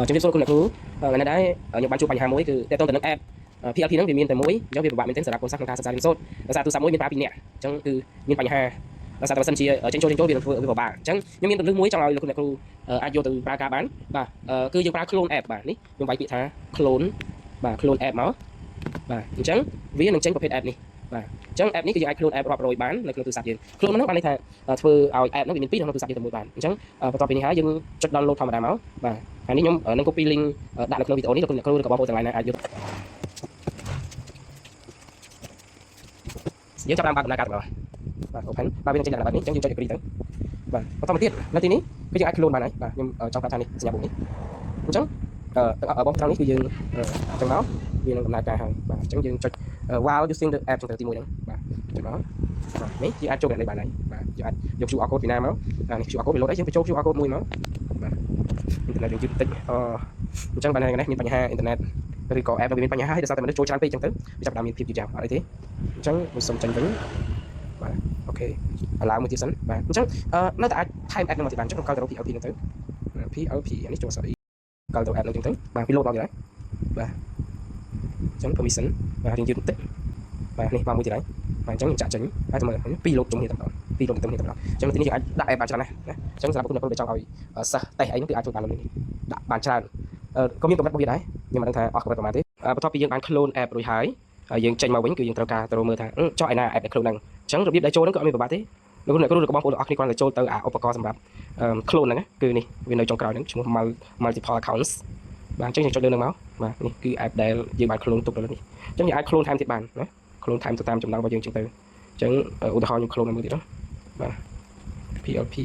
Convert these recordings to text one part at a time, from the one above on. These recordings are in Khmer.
ជំរាបសួរលោកគ្រូថ្ងៃនេះដែរខ្ញុំបានជួបបញ្ហាមួយគឺតើតើទៅនឹង app PLP ហ្នឹងវាមានតែមួយអញ្ចឹងវាពិបាកមែនទែនសម្រាប់កូនសិស្សក្នុងការសិក្សារៀនសូត្រដោយសារទូរស័ព្ទមួយមានប្រើ2នាក់អញ្ចឹងគឺមានបញ្ហាដោយសារតែបើសិនជាចេញចូលវានឹងធ្វើវាពិបាកអញ្ចឹងខ្ញុំមានទន្លឹះមួយចង់ឲ្យលោកគ្រូអាចយកទៅប្រើការបានបាទគឺយើងប្រើ clone app បាទនេះខ្ញុំវាយពាក្យថា clone បាទ clone app មកបាទអញ្ចឹងវានឹងចេញប្រភេទ app នេះបាទអញ្ចឹង app នេះគឺយើងអាច clone app រាប់រយបាននៅក្នុងទូរស័ព្ទយើង clone ហ្នឹងបានន័យថាធ្វើឲ្យ app ហ្នឹងវាមាន2ក្នុងទូរស័ព្ទយើងតែមួយបានអញ្ចឹងបន្ទាប់ពីនេះហើយយើងចុច download ធម្មតាមកបាទហើយនេះខ្ញុំនឹង copy link ដាក់នៅក្នុងវីដេអូនេះលោកគ្រូឬក៏បងប្អូនទាំងឡាយណាអាចយកយើងចាប់តាមបើកដំណើរការទៅបាទ open បាទវានឹងចេញដល់បែបនេះអញ្ចឹងយើងចុច agree ទៅបាទបន្តមកទៀតនៅទីនេះគឺយើងអាច clone បានហើយបាទខ្ញុំចង់ប្រាប់ថានេះសញ្ញាปุ่มនេះអញ្ចឹងបងត្រង់នេះគឺយើងចឹងមកវានឹងដំណើរការហើយបាទអញ្ចឹងយើងចុច while using the app ចឹងទៅទី1ហ្នឹងបាទចុចមកបាទនេះយើងអាចចូលនេះបានហើយបាទយើងអាចយក QR code ពីណាមកនេះ QR code វាលោតអីយើងបញ្ចូល QR code មួយមកបាទអ៊ីនធឺណិតយើងយឺតបន្តិចអញ្ចឹងបានថ្ងៃនេះមានបញ្ហាអ៊ីនធឺណិតឬក៏ app វាមានបញ្ហាហើយដោយសារតែមនុស្សចូលច្រើនពេកអញ្ចឹងទៅវាចាប់ផ្ដើមមានភាពយឺតយ៉ាវអត់អីទេអញ្ចឹងខ្ញុំសុំចេញវិញបាទអូខេឥឡូវមួយទៀតសិនបាទអញ្ចឹងនៅតែអាចថែម app នឹងមកទៀតបានអញ្ចឹងខ្ញុំកលទៅ PLP ហ្នឹងទៅ PLP អានេះចូលស្អីកលទៅ app ហ្នឹងទៅបាទវាលោតមកទៀតហើយបាទអញ្ចឹង permission បាទរៀងយឺតបន្តិចបាទនេះមកមួយទៀតហើយបាទអញ្ចឹងខ្ញុំចាក់ចេញហើយទៅមើលពីរលោកជុំគ្នាតែម្ដងពីរលោកទៅគ្នាតែម្ដងអញ្ចឹងទីនេះយើងអាចដាក់ app បានច្រើនណាស់ណាអញ្ចឹងសម្រាប់អ្នកគ្រូដែលចង់ឲ្យសិស្សតេស្តអីហ្នឹងគឺអាចចូលតាមនេះដាក់បានច្រើនក៏មានកម្រិតមួយទៀតដែរខ្ញុំមិនដឹងថាអស់កម្រិតប្រហែលទេបន្ទាប់ពីយើងបាន clone app រួចហើយយើងចេញមកវិញគឺយើងត្រូវការទៅមើលថាចុះឯណា app ដែល clone ហ្នឹងអញ្ចឹងរបៀបដែលចូលហ្នឹងក៏អត់មានពិបាកទេលោកអ្នកគ្រូឬក៏បងប្អូនទាំងអស់គ្នាគ្រាន់តែចូលទៅឧបករណ៍សម្រាប់ clone ហ្នឹងគឺនេះវានៅចុងក្រោយហ្នឹងឈ្មោះ multiple accounts បាទអញ្ចឹងយើងចុចលើនឹងមកបាទនេះគឺ app ដែលយើងបាន clone ទុកទៅនេះអញ្ចឹងយើងអាច clone ថែមទៀតបានណា clone ថែមទៅតាមចំណងរបស់យើងអញ្ចឹងទៅអញ្ចឹងឧទាហរណ៍ខ្ញុំ clone មួយទៀតបាទ PLP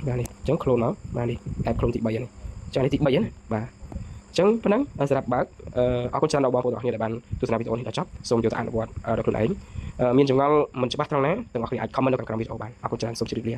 បាទនេះអញ្ចឹង clone មកបាទនេះ app clone ទី3ហ្នឹងអញ្ចឹងនេះទី3ហ្នឹងបាទអញ្ចឹងប៉ុណ្ណឹងសម្រាប់បើកអរគុណច្រើនដល់បងប្អូនទាំងអស់គ្នាដែលបានទស្សនាវីដេអូនេះដល់ចប់សូមយកទៅអនុវត្តដល់ខ្លួនឯងមានចម្ងល់មិនច្បាស់ត្រង់ណាទាំងអស់គ្នាអាច comment នៅខាងក្រោមវីដេអូបានអរគុណច្រើនសូមជម្រាបលា